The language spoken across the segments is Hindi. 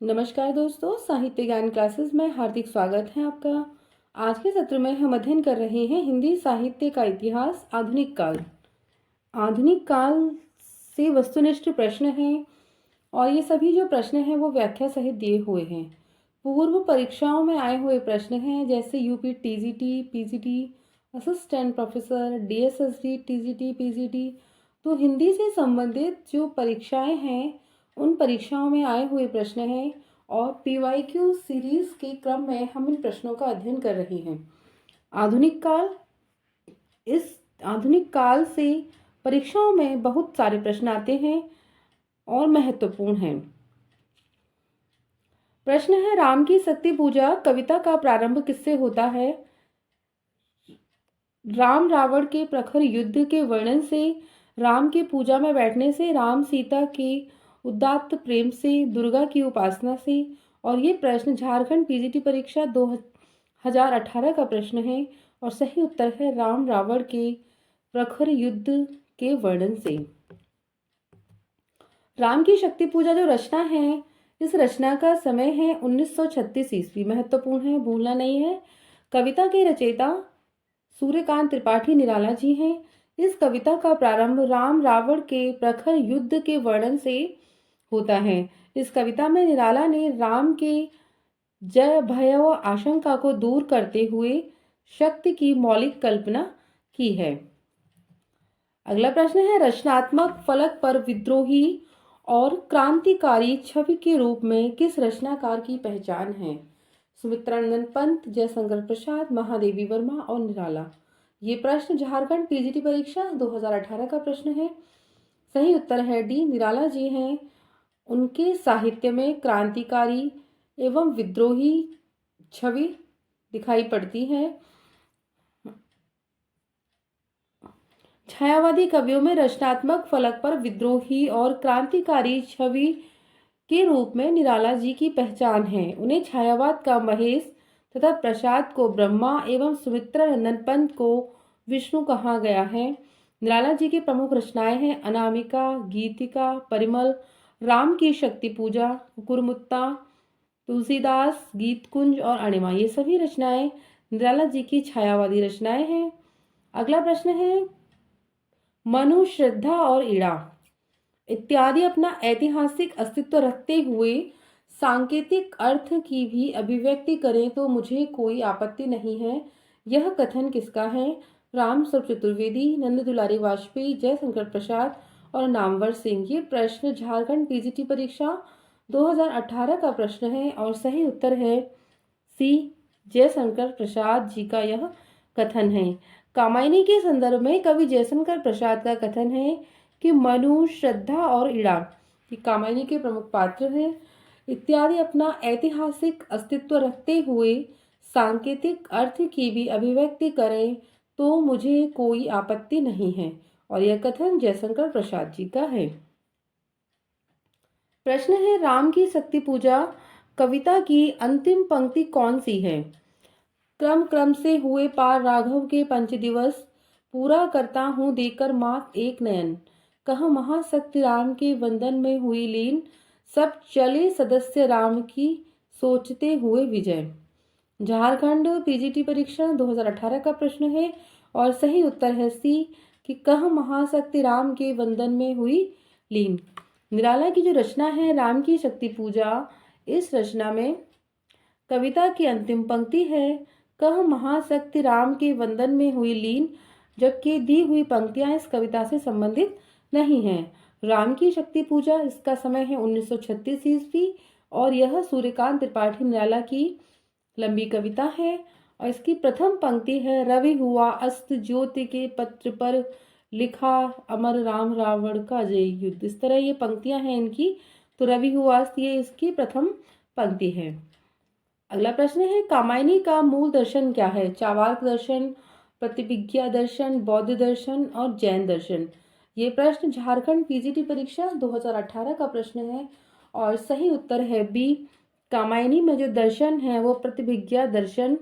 नमस्कार दोस्तों, साहित्य ज्ञान क्लासेस में हार्दिक स्वागत है आपका। आज के सत्र में हम अध्ययन कर रहे हैं हिंदी साहित्य का इतिहास, आधुनिक काल। आधुनिक काल से वस्तुनिष्ठ प्रश्न हैं और ये सभी जो प्रश्न हैं वो व्याख्या सहित दिए हुए हैं। पूर्व परीक्षाओं में आए हुए प्रश्न हैं, जैसे UP TGT, PGT, assistant professor, DSSD, TGT, PGT. तो हिंदी से संबंधित जो परीक्षाएं हैं उन परीक्षाओं में आए हुए प्रश्न हैं और पीवाईक्यू सीरीज के क्रम में हम इन प्रश्नों का अध्ययन कर रहे हैं। आधुनिक काल, इस आधुनिक काल से परीक्षाओं में बहुत सारे प्रश्न आते हैं और महत्वपूर्ण हैं। प्रश्न है, राम की शक्ति पूजा कविता का प्रारंभ किससे होता है? राम रावण के प्रखर युद्ध के वर्णन से, राम की पूजा में बैठने से, राम सीता के उदात्त प्रेम से, दुर्गा की उपासना से। और ये प्रश्न झारखंड पीजीटी परीक्षा 2018 का प्रश्न है और सही उत्तर है राम रावण के प्रखर युद्ध के वर्णन से। राम की शक्ति पूजा जो रचना है, इस रचना का समय है 1936 ईस्वी। महत्वपूर्ण है, भूलना नहीं है। कविता के रचयिता सूर्यकांत त्रिपाठी निराला जी हैं। इस कविता का प्रारंभ राम रावण के प्रखर युद्ध के वर्णन से होता है। इस कविता में निराला ने राम के जय भय व आशंका को दूर करते हुए शक्ति की मौलिक कल्पना की है। अगला प्रश्न है, रचनात्मक फलक पर विद्रोही और क्रांतिकारी छवि के रूप में किस रचनाकार की पहचान है? सुमित्रानंद पंत, जयशंकर प्रसाद, महादेवी वर्मा और निराला। ये प्रश्न झारखंड पीजीटी परीक्षा 2018 का प्रश्न है। सही उत्तर है डी, निराला जी हैं। उनके साहित्य में क्रांतिकारी एवं विद्रोही छवि दिखाई पड़ती है। छायावादी कवियों में रचनात्मक फलक पर विद्रोही और क्रांतिकारी छवि के रूप में निराला जी की पहचान है। उन्हें छायावाद का महेश तथा प्रसाद को ब्रह्मा एवं सुमित्रानंदन पंत को विष्णु कहा गया है। निराला जी की प्रमुख रचनाएं हैं अनामिका, गीतिका, परिमल, राम की शक्ति पूजा, कुकुरमुत्ता, तुलसीदास, गीत कुंज और अणिमा। ये सभी रचनाएं निराला जी की छायावादी रचनाएं हैं। अगला प्रश्न है, मनु, श्रद्धा और इड़ा इत्यादि अपना ऐतिहासिक अस्तित्व रखते हुए सांकेतिक अर्थ की भी अभिव्यक्ति करें तो मुझे कोई आपत्ति नहीं है। यह कथन किसका है? राम स्वरूप चतुर्वेदी, नंद दुलारी वाजपेयी, जयशंकर प्रसाद और नामवर सिंह। ये प्रश्न झारखंड पीजीटी परीक्षा 2018 का प्रश्न है और सही उत्तर है सी, जयशंकर प्रसाद जी का यह कथन है। कामायनी के संदर्भ में कवि जयशंकर प्रसाद का कथन है कि मनु, श्रद्धा और इड़ा ये कामायनी के प्रमुख पात्र हैं। इत्यादि अपना ऐतिहासिक अस्तित्व रखते हुए सांकेतिक अर्थ की भी अभिव्यक्ति करें तो मुझे कोई आपत्ति नहीं है। और यह कथन जयशंकर प्रसाद जी का है। प्रश्न है, राम की शक्ति पूजा कविता की अंतिम पंक्ति कौन सी है? क्रम क्रम से हुए पार राघव के पंचदिवस, पूरा करता हूँ देकर मात एक नयन, कह महाशक्ति राम के वंदन में हुई लीन, सब चले सदस्य राम की सोचते हुए विजय। झारखंड पीजीटी परीक्षा 2018 का प्रश्न है और सही उत्तर है सी, कि कह महाशक्ति राम के वंदन में हुई लीन। निराला की जो रचना है राम की शक्ति पूजा, इस रचना में कविता की अंतिम पंक्ति है कह महाशक्ति राम के वंदन में हुई लीन, जबकि दी हुई पंक्तियां इस कविता से संबंधित नहीं हैं। राम की शक्ति पूजा, इसका समय है 1936 ईस्वी और यह सूर्यकांत त्रिपाठी निराला की लंबी कविता है। और इसकी प्रथम पंक्ति है, रवि हुआ अस्त ज्योति के पत्र पर, लिखा अमर राम रावण का जय युद्ध। इस तरह ये पंक्तियां हैं इनकी। तो रवि हुआ अस्त ये इसकी प्रथम पंक्ति है। अगला प्रश्न है, कामायनी का मूल दर्शन क्या है? चार्वाक दर्शन, प्रतिभिज्ञा दर्शन, बौद्ध दर्शन और जैन दर्शन। ये प्रश्न झारखंड पीजीटी परीक्षा 2018 का प्रश्न है और सही उत्तर है बी, कामायनी में जो दर्शन है वो प्रतिभिज्ञा दर्शन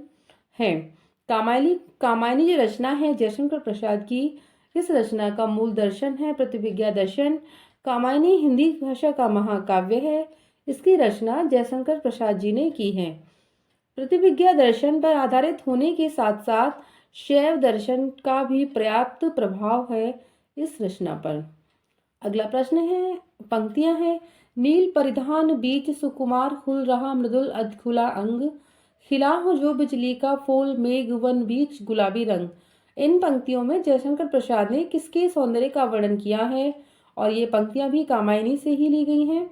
है। कामायनी जो रचना है जयशंकर प्रसाद की, इस रचना का मूल दर्शन है प्रतिभिज्ञा दर्शन। कामायनी हिंदी भाषा का महाकाव्य है। इसकी रचना जयशंकर प्रसाद जी ने की है। प्रतिविज्ञा दर्शन पर आधारित होने के साथ साथ शैव दर्शन का भी पर्याप्त प्रभाव है इस रचना पर। अगला प्रश्न है, पंक्तियां हैं, नील परिधान बीच सुकुमार खुल रहा मृदुल अधखुला अंग, खिला हो जो बिजली का फूल मेघ वन बीच गुलाबी रंग। इन पंक्तियों में जयशंकर प्रसाद ने किसके सौंदर्य का वर्णन किया है? और ये पंक्तियां भी कामायनी से ही ली गई हैं।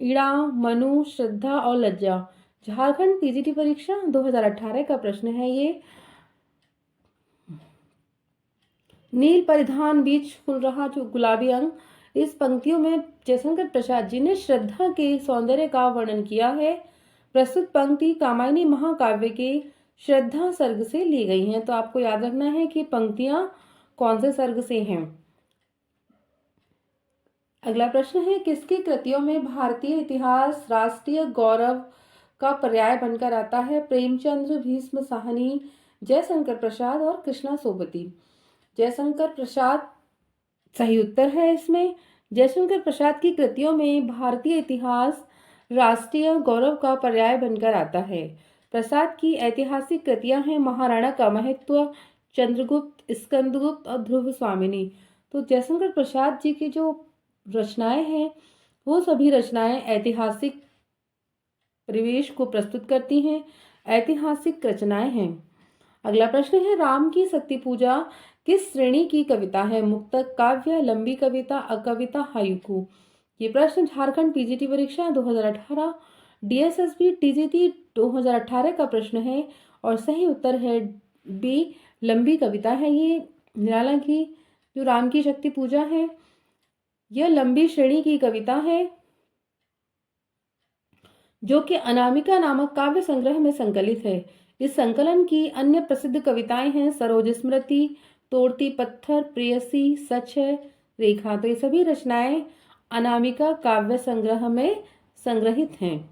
इड़ा, मनु, श्रद्धा और लज्जा। झारखंड पीजीटी परीक्षा 2018 का प्रश्न है ये। नील परिधान बीच खुल रहा जो गुलाबी अंग, इस पंक्तियों में जयशंकर प्रसाद जी ने श्रद्धा के सौंदर्य का वर्णन किया है। प्रस्तुत पंक्ति कामायनी महाकाव्य के श्रद्धा सर्ग से ली गई हैं। तो आपको याद रखना है कि पंक्तियां कौन से सर्ग से हैं। अगला प्रश्न है, किसकी कृतियों में भारतीय इतिहास राष्ट्रीय गौरव का पर्याय बनकर आता है? प्रेमचंद्र, भीष्म साहनी, जयशंकर प्रसाद और कृष्णा सोबती। जयशंकर प्रसाद सही उत्तर है इसमें। जयशंकर प्रसाद की कृतियों में भारतीय इतिहास राष्ट्रीय गौरव का पर्याय बनकर आता है। प्रसाद की ऐतिहासिक कृतियां हैं महाराणा का महत्व, चंद्रगुप्त, स्कंदगुप्त और ध्रुव स्वामिनी। तो जयशंकर प्रसाद जी की जो रचनाएं हैं वो सभी रचनाएं ऐतिहासिक परिवेश को प्रस्तुत करती हैं, ऐतिहासिक रचनाएं हैं। अगला प्रश्न है, राम की शक्ति पूजा किस श्रेणी की कविता है? मुक्तक, काव्य, लंबी कविता, अकविता, हाइकू। ये प्रश्न झारखंड पीजीटी परीक्षा 2018 डीएसएसबी टीजीटी 2018 का प्रश्न है और सही उत्तर है बी, लंबी कविता है। ये निराला की जो राम की शक्ति पूजा है यह लंबी श्रेणी की कविता है जो कि अनामिका नामक काव्य संग्रह में संकलित है। इस संकलन की अन्य प्रसिद्ध कविताएं हैं सरोज स्मृति, तोड़ती पत्थर, प्रेयसी, सच है, रेखा। तो ये सभी रचनाएं अनामिका काव्य संग्रह में संग्रहित हैं।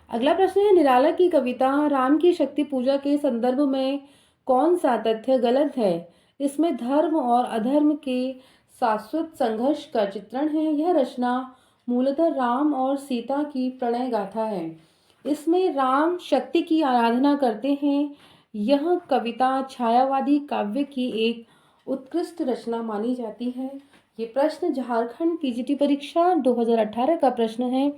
अगला प्रश्न है, निराला की कविता राम की शक्ति पूजा के संदर्भ में कौन सा तथ्य गलत है? इसमें धर्म और अधर्म के शाश्वत संघर्ष का चित्रण है। यह रचना मूलतः राम और सीता की प्रणय गाथा है। इसमें राम शक्ति की आराधना करते हैं। यह कविता छायावादी काव्य की एक उत्कृष्ट रचना मानी जाती है। ये प्रश्न झारखंड पीजीटी परीक्षा 2018 का प्रश्न है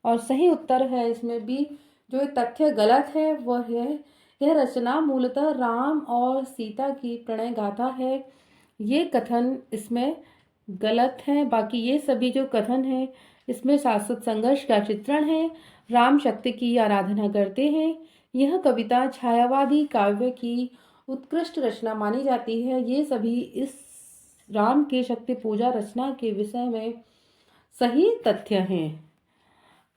और सही उत्तर है इसमें भी। जो तथ्य गलत है वह है यह रचना मूलतः राम और सीता की प्रणय गाथा है। ये कथन इसमें गलत है। बाकी ये सभी जो कथन है इसमें शाश्वत संघर्ष का चित्रण है, राम शक्ति की आराधना करते हैं। यह कविता छायावादी काव्य की उत्कृष्ट रचना मानी जाती है। ये सभी इस राम की शक्ति पूजा रचना के विषय में सही तथ्य हैं।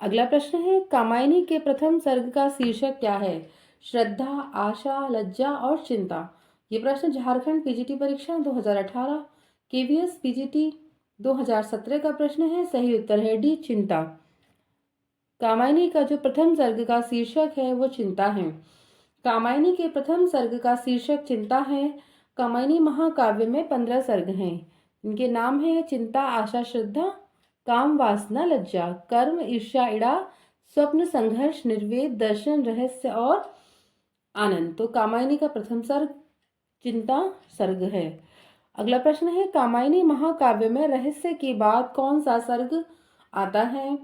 अगला प्रश्न है, कामायनी के प्रथम सर्ग का शीर्षक क्या है? श्रद्धा, आशा, लज्जा और चिंता। ये प्रश्न झारखंड पीजीटी परीक्षा 2018 केवीएस पीजीटी 2017 का प्रश्न है। सही उत्तर है डी, चिंता। कामायनी का जो प्रथम सर्ग का शीर्षक है वो चिंता है। कामायनी के प्रथम सर्ग का शीर्षक चिंता है। कामायनी महाकाव्य में 15 सर्ग हैं। इनके नाम है चिंता, आशा, श्रद्धा, काम, वासना, लज्जा, कर्म, ईर्ष्या, इड़ा, स्वप्न, संघर्ष, निर्वेद, दर्शन, रहस्य और आनंद। तो कामायनी का प्रथम सर्ग चिंता सर्ग है। अगला प्रश्न है, कामायनी महाकाव्य में रहस्य के बाद कौन सा सर्ग आता है?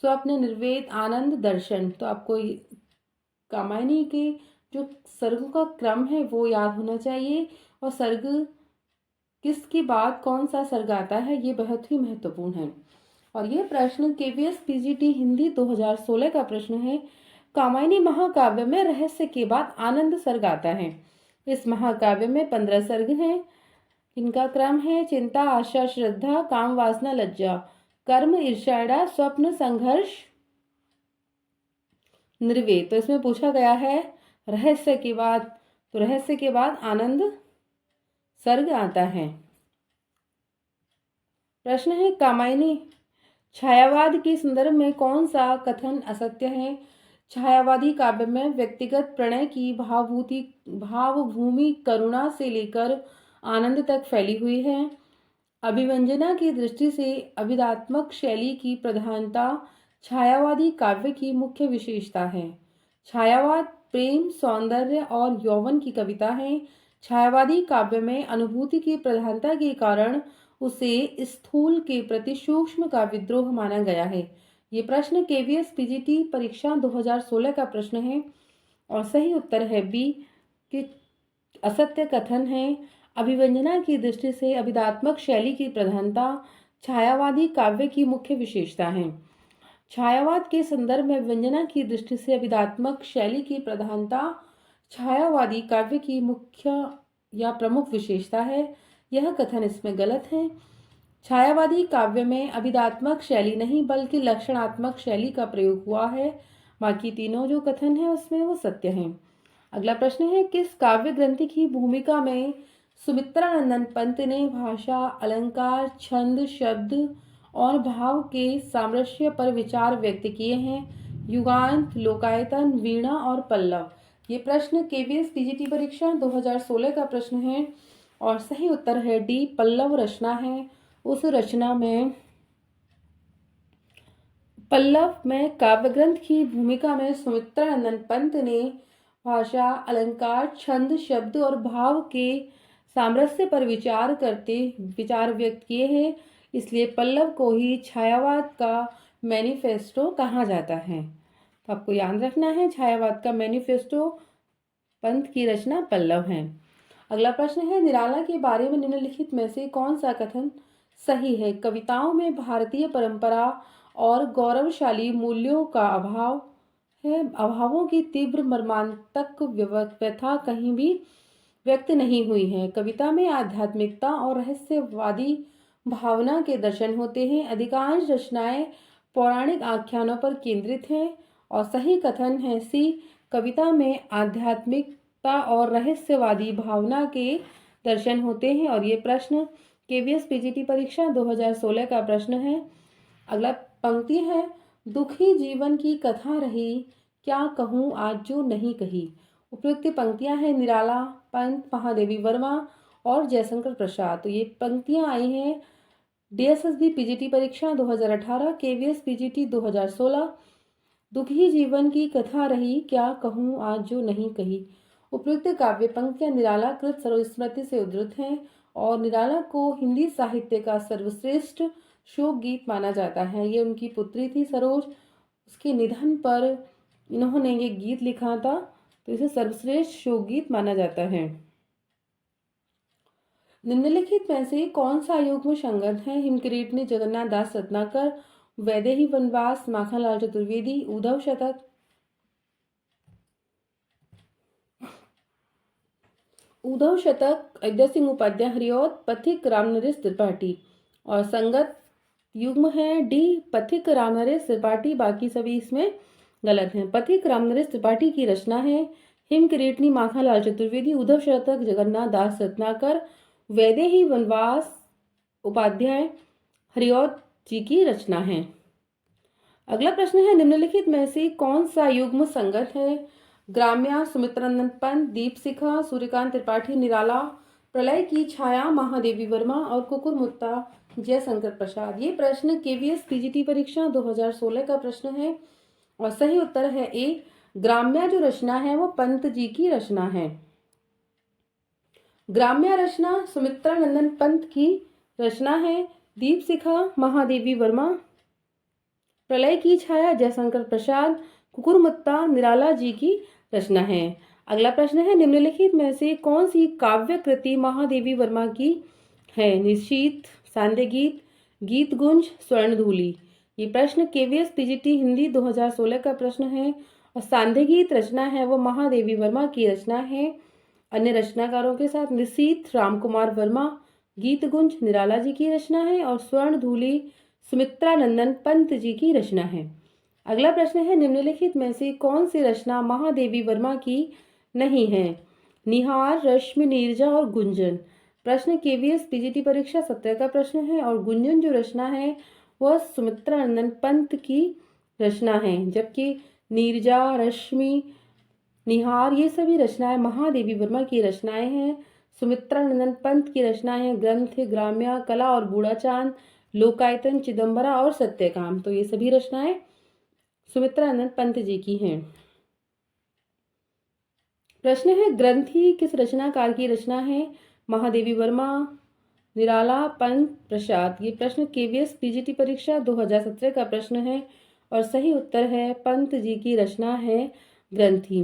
स्वप्न, निर्वेद, आनंद, दर्शन। तो आपको कामायनी के जो सर्गों का क्रम है वो याद होना चाहिए और सर्ग किसके बाद कौन सा सर्ग आता है ये बहुत ही महत्वपूर्ण है। और ये प्रश्न केवीएस पीजीटी हिंदी 2016 का प्रश्न है। कामायनी महाकाव्य में रहस्य के बाद आनंद सर्ग आता है। इस महाकाव्य में 15 सर्ग हैं। इनका क्रम है चिंता, आशा, श्रद्धा, काम, वासना, लज्जा, कर्म, ईर्ष्या, स्वप्न, संघर्ष, निर्वेद। तो इसमें पूछा गया है रहस्य के बाद, तो रहस्य के बाद आनंद सर्ग आता है। प्रश्न है, कामायनी छायावाद के संदर्भ में कौन सा कथन असत्य है? छायावादी काव्य में व्यक्तिगत प्रणय की भावभूमि करुणा से लेकर आनंद तक फैली हुई है। अभिव्यंजना की दृष्टि से अभिधात्मक शैली की प्रधानता छायावादी काव्य की मुख्य विशेषता है। छायावाद प्रेम, सौंदर्य और यौवन की कविता है। छायावादी काव्य में अनुभूति की प्रधानता के कारण उसे स्थूल के प्रति सूक्ष्म का विद्रोह माना गया है। ये प्रश्न केवीएस पीजीटी परीक्षा 2016 का प्रश्न है और सही उत्तर है बी कि असत्य कथन है। अभिव्यंजना की दृष्टि से अभिधात्मक शैली की प्रधानता छायावादी काव्य की मुख्य विशेषता है। छायावाद के संदर्भ में व्यंजना की दृष्टि से अभिधात्मक शैली की प्रधानता छायावादी काव्य की मुख्य या प्रमुख विशेषता है। यह कथन इसमें गलत है। छायावादी काव्य में अभिधात्मक शैली नहीं बल्कि लक्षणात्मक शैली का प्रयोग हुआ है। बाकी तीनों जो कथन है उसमें वो सत्य है। अगला प्रश्न है, किस काव्य ग्रंथि की भूमिका में सुमित्रानंदन पंत ने भाषा, अलंकार, छंद, शब्द और भाव के सामरस्य पर विचार व्यक्त किए हैं? युगांत, लोकायतन, वीणा और पल्लव। ये प्रश्न केवीएस पीजीटी परीक्षा 2016 का प्रश्न है और सही उत्तर है डी, पल्लव रचना है। उस रचना में पल्लव में काव्य ग्रंथ की भूमिका में सुमित्रानंदन पंत ने भाषा, अलंकार, छंद, शब्द और भाव के सामरस्य पर विचार व्यक्त किए हैं। इसलिए पल्लव को ही छायावाद का मैनिफेस्टो कहा जाता है। तो आपको याद रखना है, छायावाद का मैनिफेस्टो पंत की रचना पल्लव है। अगला प्रश्न है, निराला के बारे में निम्नलिखित में से कौन सा कथन सही है? कविताओं में भारतीय परंपरा और गौरवशाली मूल्यों का अभाव है। अभावों की तीव्र मर्मांतक व्यथा कहीं भी व्यक्त नहीं हुई है। कविता में आध्यात्मिकता और रहस्यवादी भावना के दर्शन होते हैं। अधिकांश रचनाएं पौराणिक आख्यानों पर केंद्रित हैं और सही कथन है सी, कविता में आध्यात्मिकता और रहस्यवादी भावना के दर्शन होते हैं। और ये प्रश्न केवीएस पीजीटी परीक्षा 2016 का प्रश्न है। अगला पंक्ति है, दुखी जीवन की कथा रही, क्या कहूँ आज जो नहीं कही। उपयुक्त पंक्तियां हैं निराला, पंत, महादेवी वर्मा और जयशंकर प्रसाद। तो ये पंक्तियां आई हैं डीएसएसबी पीजीटी परीक्षा 2018, केवीएस पीजीटी 2016। दुखी जीवन की कथा रही, क्या कहूँ आज जो नहीं कही। उपयुक्त काव्य पंक्तियां निराला कृत सर्वस्मृति से उद्धृत हैं और निराला को हिंदी साहित्य का सर्वश्रेष्ठ शोक गीत माना जाता है। ये उनकी पुत्री थी सरोज, उसके निधन पर इन्होंने ये गीत लिखा था, तो इसे सर्वश्रेष्ठ शोक गीत माना जाता है। निम्नलिखित में से कौन सा युग्म संगत है? हिमकिरीट ने जगन्नाथ दास रत्नाकर, वैदेही वनवास माखनलाल चतुर्वेदी, उद्धव शतक अयोध्या सिंह उपाध्याय हरिऔध, पथिक रामनरेश त्रिपाठी। और संगत युग्म है डी, पथिक रामनरेश त्रिपाठी। बाकी सभी इसमें गलत हैं। पथिक रामनरेश त्रिपाठी की रचना है। हिमकिरीटनी माखनलाल चतुर्वेदी, उद्धव शतक जगन्नाथ दास रत्नाकर, वैदेही वनवास उपाध्याय हरिऔध जी की रचना है। अगला प्रश्न है, निम्नलिखित में से कौन सा युग्म संगत है? ग्राम्या सुमित्रानंद पंत, दीपशिखा सूर्यकांत त्रिपाठी निराला, प्रलय की छाया महादेवी वर्मा और कुकुरमुत्ता जयशंकर प्रसाद। ये प्रश्न केवीएस पीजीटी परीक्षा 2016 का प्रश्न है और सही उत्तर है ए, ग्राम्या जो रचना है वो पंत जी की रचना है। ग्राम्या रचना सुमित्रानंदन पंत की रचना है। दीपशिखा महादेवी वर्मा, प्रलय की छाया जयशंकर प्रसाद, कुकुरमुत्ता निराला जी की रचना है। अगला प्रश्न है, निम्नलिखित में से कौन सी काव्य कृति महादेवी वर्मा की है? निशीथ, सांध्य गीत, गीत गुंज, स्वर्णधूली। ये प्रश्न केवीएस पीजीटी हिंदी 2016 का प्रश्न है और सांध्य गीत रचना है वो महादेवी वर्मा की रचना है। अन्य रचनाकारों के साथ निशीथ रामकुमार वर्मा, गीत गुंज निराला जी की रचना है और स्वर्णधूली सुमित्रानंदन पंत जी की रचना है। अगला प्रश्न है, निम्नलिखित में से कौन सी रचना महादेवी वर्मा की नहीं है? निहार, रश्मि, नीरजा और गुंजन। प्रश्न केवीएस पीजीटी परीक्षा 17 का प्रश्न है और गुंजन जो रचना है वह सुमित्रानंदन पंत की रचना है, जबकि नीरजा, रश्मि, निहार ये सभी रचनाएं महादेवी वर्मा की रचनाएं हैं। सुमित्रानंदन पंत की रचनाएं ग्रंथ ग्राम्या, कला और बूढ़ा चांद, लोकायतन, चिदंबरा और सत्यकाम। तो ये सभी रचनाएं सुमित्रानंद पंत जी की हैं। प्रश्न है, ग्रंथि किस रचनाकार की रचना है? महादेवी वर्मा, निराला, पंत, प्रसाद। ये प्रश्न केवीएस पीजीटी परीक्षा 2017 का प्रश्न है और सही उत्तर है पंत जी की रचना है ग्रंथि।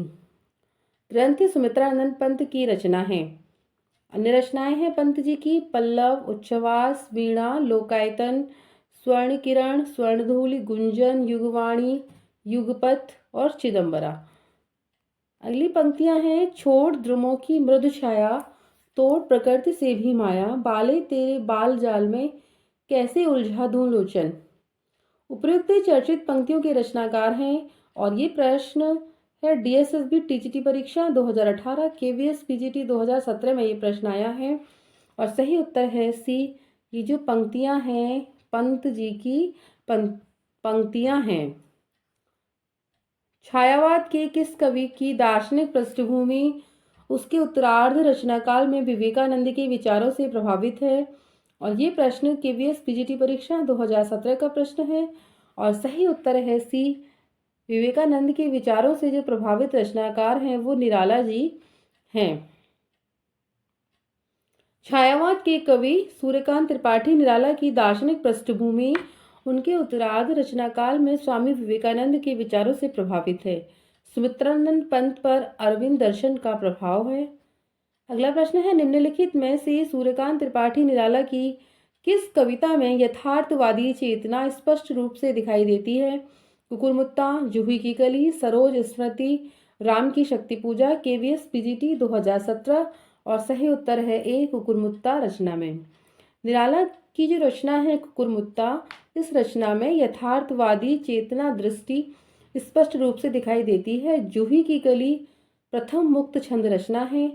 ग्रंथि सुमित्रानंद पंत की रचना है। अन्य रचनाएं हैं पंत जी की पल्लव, उच्छ्वास, वीणा, लोकायतन, स्वर्ण किरण, स्वर्णधूलि, गुंजन, युगवाणी, युगपथ और चिदंबरा। अगली पंक्तियां हैं, छोड़ द्रुमों की मृदु छाया, तोड़ प्रकृति से भी माया, बाले तेरे बाल जाल में कैसे उलझा दूं लोचन। उपयुक्त चर्चित पंक्तियों के रचनाकार हैं और ये प्रश्न है डीएसएसबी टीजीटी परीक्षा 2018, केवीएस पीजीटी 2017 में ये प्रश्न आया है और सही उत्तर है सी। ये जो पंक्तियां हैं पंत जी की पंक्तियां हैं। छायावाद के किस कवि की दार्शनिक पृष्ठभूमि उसके उत्तरार्ध रचनाकाल में विवेकानंद के विचारों से प्रभावित है? और ये प्रश्न केवीएस पीजीटी परीक्षा 2017 का प्रश्न है और सही उत्तर है सी। विवेकानंद के विचारों से जो प्रभावित रचनाकार हैं वो निराला जी हैं। छायावाद के कवि सूर्यकांत त्रिपाठी निराला की दार्शनिक पृष्ठभूमि उनके उत्तरार्ध रचनाकाल में स्वामी विवेकानंद के विचारों से प्रभावित है। सुमित्रानंद पंत पर अरविंद दर्शन का प्रभाव है। अगला प्रश्न है, निम्नलिखित में से सूर्यकांत त्रिपाठी निराला की किस कविता में यथार्थवादी चेतना स्पष्ट रूप से दिखाई देती है? कुकुरमुत्ता, जूही की कली, सरोज स्मृति, राम की शक्ति पूजा, केवीएस पीजीटी 2017 और सही उत्तर है ए कुकुरमुत्ता रचना में। निराला की जो रचना है कुकुरमुत्ता, इस रचना में यथार्थवादी चेतना दृष्टि स्पष्ट रूप से दिखाई देती है। जूही की कली प्रथम मुक्त छंद रचना है,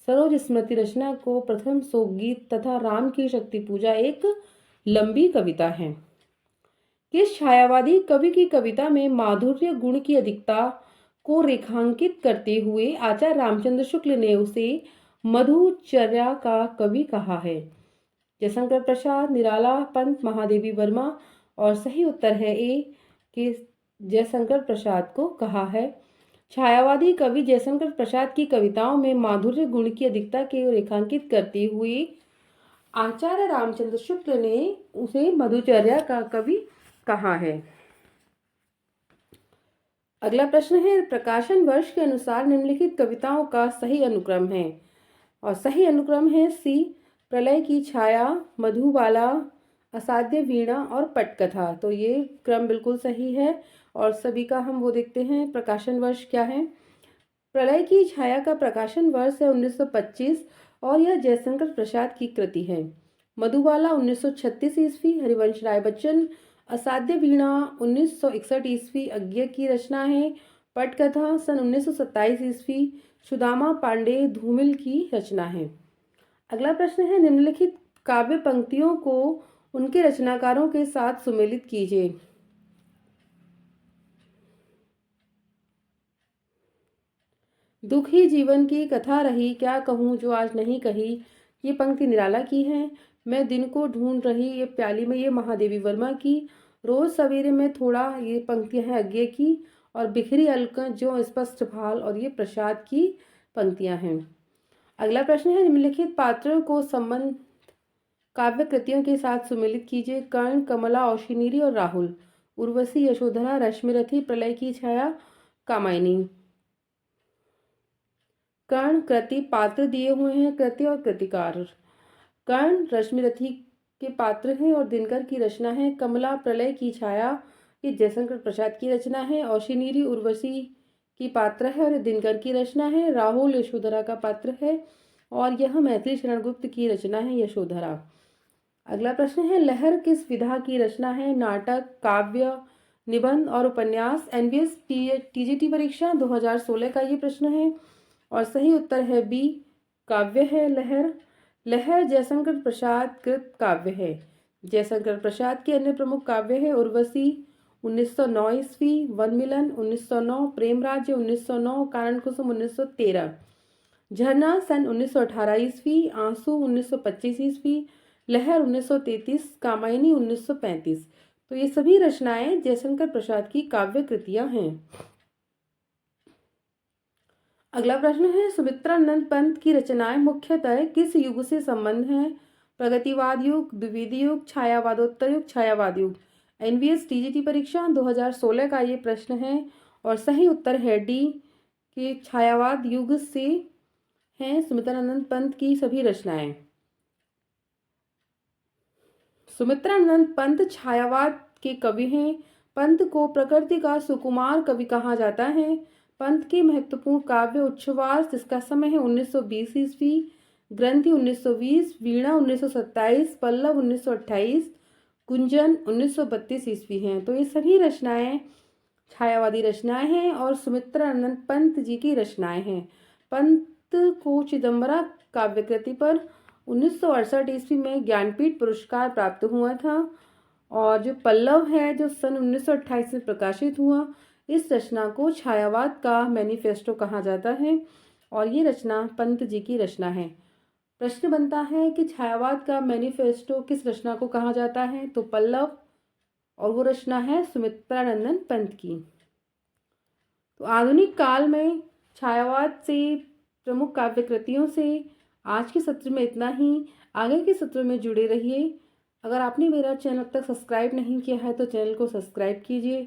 सरोज स्मृति रचना को प्रथम शोकगीत तथा राम की शक्ति पूजा एक लंबी कविता है। किस छायावादी कवि की कविता में माधुर्य गुण की अधिकता को रेखांकित करते हुए आचार्य रामचंद्र शुक्ल ने उसे मधुचर्या का कवि कहा है? जयशंकर प्रसाद, निराला, पंत, महादेवी वर्मा और सही उत्तर है ए कि जयशंकर प्रसाद को कहा है। छायावादी कवि जयशंकर प्रसाद की कविताओं में माधुर्य गुण की अधिकता के रेखांकित करते हुए आचार्य रामचंद्र शुक्ल ने उसे मधुचर्या का कवि कहा है। अगला प्रश्न है, प्रकाशन वर्ष के अनुसार निम्नलिखित कविताओं का सही अनुक्रम है? और सही अनुक्रम है सी। प्रलय की छाया, मधुबाला, असाध्य वीणा और पटकथा। तो ये क्रम बिल्कुल सही है और सभी का हम वो देखते हैं प्रकाशन वर्ष क्या है। प्रलय की छाया का प्रकाशन वर्ष है 1925 और यह जयशंकर प्रसाद की कृति है। मधुबाला 1936 ईस्वी हरिवंश राय बच्चन, असाध्य वीणा 1961 ईस्वी अज्ञे की रचना है। पटकथा सन 1927 ईस्वी सुदामा पांडे धूमिल की रचना है। अगला प्रश्न है, निम्नलिखित काव्य पंक्तियों को उनके रचनाकारों के साथ सुमेलित कीजिए। दुख ही जीवन की कथा रही, क्या कहूँ जो आज नहीं कही। ये पंक्ति निराला की है। मैं दिन को ढूंढ रही ये प्याली में, ये महादेवी वर्मा की। रोज सवेरे में थोड़ा, ये पंक्तियां हैं अज्ञे की। और बिखरी अलकन जो स्पष्ट भाल, और ये प्रसाद की पंक्तियां हैं। अगला प्रश्न है, निम्नलिखित पात्रों को संबंध काव्य कृतियों के साथ सुमेलित कीजिए। कर्ण, कमला, औशिनीरी और राहुल। उर्वशी, यशोधरा, रश्मिरथी, प्रलय की छाया, कामायनी। कर्ण कृति पात्र दिए हुए हैं, कृति और कृतिकार। कर्ण रश्मिरथी के पात्र हैं और दिनकर की रचना है। कमला प्रलय की छाया, ये जयशंकर प्रसाद की रचना है। औशिनीरी उर्वशी की पात्र है और दिनकर की रचना है। राहुल यशोधरा का पात्र है और यह मैथिली शरण गुप्त की रचना है, यशोधरा। अगला प्रश्न है, लहर किस विधा की रचना है? नाटक, काव्य, निबंध और उपन्यास। एनबीएस टीजीटी परीक्षा 2016 का ये प्रश्न है और सही उत्तर है बी, काव्य है लहर। लहर जयशंकर प्रसाद कृत काव्य है। जयशंकर प्रसाद के अन्य प्रमुख काव्य है उर्वशी 1909 ईस्वी, वनमिलन 1909, प्रेम राज्य 1909, कारण कुसुम 1913, झरना सन 1918 ईस्वी, आंसू 1925 ईस्वी, लहर 1933, कामायनी 1935। तो ये सभी रचनाएं जयशंकर प्रसाद की काव्य कृतियां हैं। अगला प्रश्न है, सुमित्रानंद पंत की रचनाएं मुख्यतः किस युग से संबंध हैं? प्रगतिवाद युग, द्विवेद युग, छायावादोत्तर युग, छायावाद युग। एनवीएस टीजीटी परीक्षा 2016 का ये प्रश्न है और सही उत्तर है डी के छायावाद युग से हैं सुमित्रानंद पंत की सभी रचनाएं। सुमित्रानंद पंत छायावाद के कवि हैं। पंत को प्रकृति का सुकुमार कवि कहा जाता है। पंत की महत्वपूर्ण काव्य उच्छ्वास, जिसका समय है 1920 ईस्वी, ग्रंथि 1920, वीणा 1927, पल्लव 1928, गुंजन 1932 ईस्वी हैं। तो ये सभी रचनाएं छायावादी रचनाएं हैं और सुमित्रानंद पंत जी की रचनाएं हैं। पंत को चिदम्बरा काव्यकृति पर 1968 ईस्वी में ज्ञानपीठ पुरस्कार प्राप्त हुआ था और जो पल्लव है जो सन 1928 में प्रकाशित हुआ, इस रचना को छायावाद का मैनिफेस्टो कहा जाता है और ये रचना पंत जी की रचना है। प्रश्न बनता है कि छायावाद का मैनिफेस्टो किस रचना को कहा जाता है? तो पल्लव, और वो रचना है सुमित्रानंदन पंत की। तो आधुनिक काल में छायावाद से प्रमुख काव्य कृतियों से आज के सत्र में इतना ही। आगे के सत्र में जुड़े रहिए। अगर आपने मेरा चैनल अब तक सब्सक्राइब नहीं किया है तो चैनल को सब्सक्राइब कीजिए,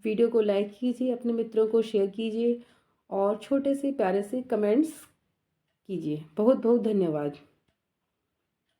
वीडियो को लाइक कीजिए, अपने मित्रों को शेयर कीजिए और छोटे से प्यारे से कमेंट्स कीजिए। बहुत बहुत धन्यवाद।